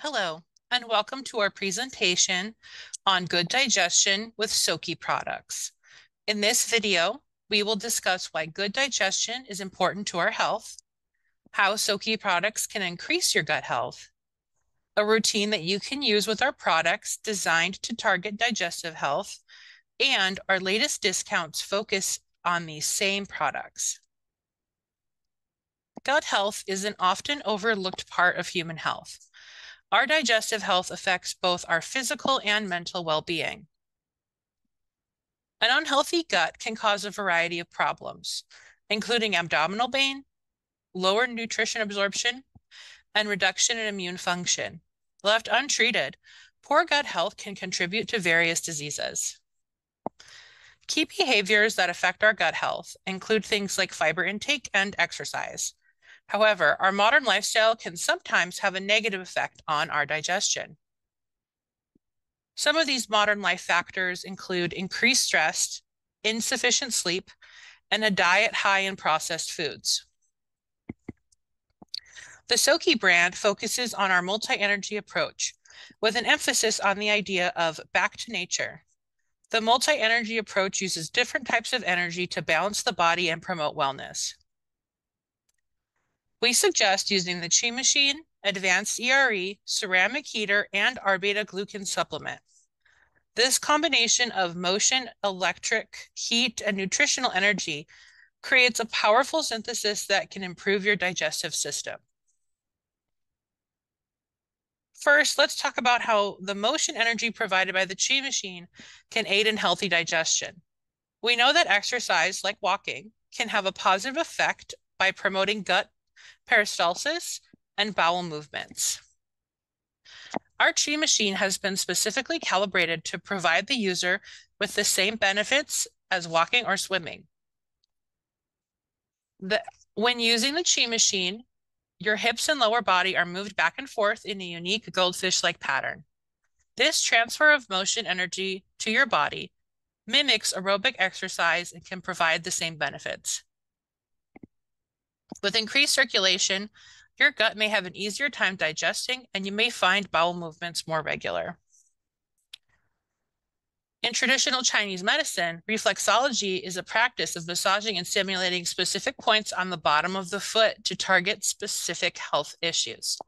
Hello, and welcome to our presentation on good digestion with SOQI products. In this video, we will discuss why good digestion is important to our health, how SOQI products can increase your gut health, a routine that you can use with our products designed to target digestive health, and our latest discounts focus on these same products. Gut health is an often overlooked part of human health. Our digestive health affects both our physical and mental well-being. An unhealthy gut can cause a variety of problems, including abdominal pain, lower nutrition absorption, and reduction in immune function. Left untreated, poor gut health can contribute to various diseases. Key behaviors that affect our gut health include things like fiber intake and exercise. However, our modern lifestyle can sometimes have a negative effect on our digestion. Some of these modern life factors include increased stress, insufficient sleep, and a diet high in processed foods. The SOQI brand focuses on our multi-energy approach, with an emphasis on the idea of back to nature. The multi-energy approach uses different types of energy to balance the body and promote wellness. We suggest using the Chi Machine, Advanced ERE, Ceramic Heater, and our beta-glucan supplement. This combination of motion, electric, heat, and nutritional energy creates a powerful synthesis that can improve your digestive system. First, let's talk about how the motion energy provided by the Chi Machine can aid in healthy digestion. We know that exercise, like walking, can have a positive effect by promoting gut peristalsis and bowel movements. Our Chi Machine has been specifically calibrated to provide the user with the same benefits as walking or swimming. When using the Chi Machine, your hips and lower body are moved back and forth in a unique goldfish-like pattern. This transfer of motion energy to your body mimics aerobic exercise and can provide the same benefits. With increased circulation, your gut may have an easier time digesting, and you may find bowel movements more regular. In traditional Chinese medicine, reflexology is a practice of massaging and stimulating specific points on the bottom of the foot to target specific health issues.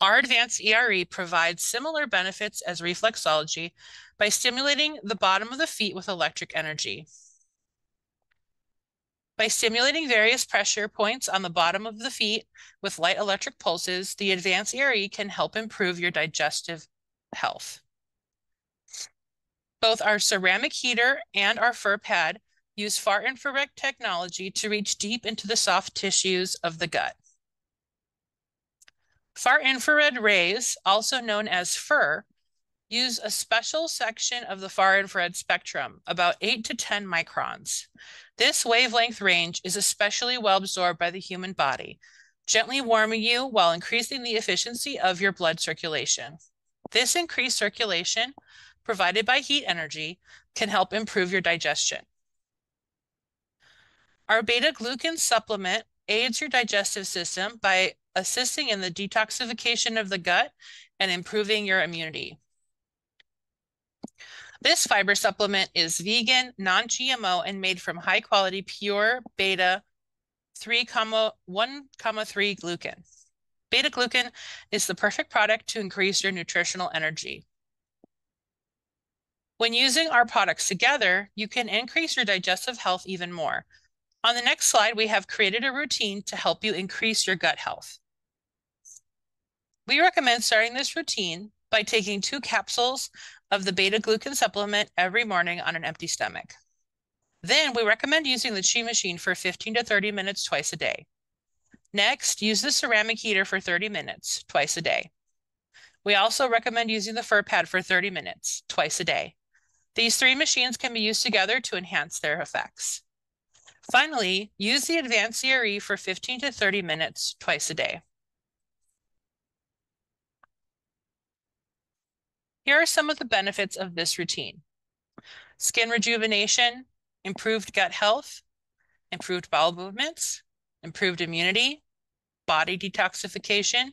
Our Advanced ERE provides similar benefits as reflexology by stimulating the bottom of the feet with electric energy. By stimulating various pressure points on the bottom of the feet with light electric pulses, the Advanced ERE can help improve your digestive health. Both our ceramic heater and our fur pad use far infrared technology to reach deep into the soft tissues of the gut. Far infrared rays, also known as fur, use a special section of the far infrared spectrum, about 8 to 10 microns. This wavelength range is especially well absorbed by the human body, gently warming you while increasing the efficiency of your blood circulation. This increased circulation, provided by heat energy, can help improve your digestion. Our beta-glucan supplement aids your digestive system by assisting in the detoxification of the gut and improving your immunity. This fiber supplement is vegan, non-GMO, and made from high-quality pure beta 3,1,3 glucan. Beta-glucan is the perfect product to increase your nutritional energy. When using our products together, you can increase your digestive health even more. On the next slide, we have created a routine to help you increase your gut health. We recommend starting this routine by taking 2 capsules of the beta-glucan supplement every morning on an empty stomach. Then we recommend using the Chi Machine for 15 to 30 minutes twice a day. Next, use the ceramic heater for 30 minutes twice a day. We also recommend using the fur pad for 30 minutes twice a day. These 3 machines can be used together to enhance their effects. Finally, use the Advanced ERE for 15 to 30 minutes twice a day. Here are some of the benefits of this routine: skin rejuvenation, improved gut health, improved bowel movements, improved immunity, body detoxification,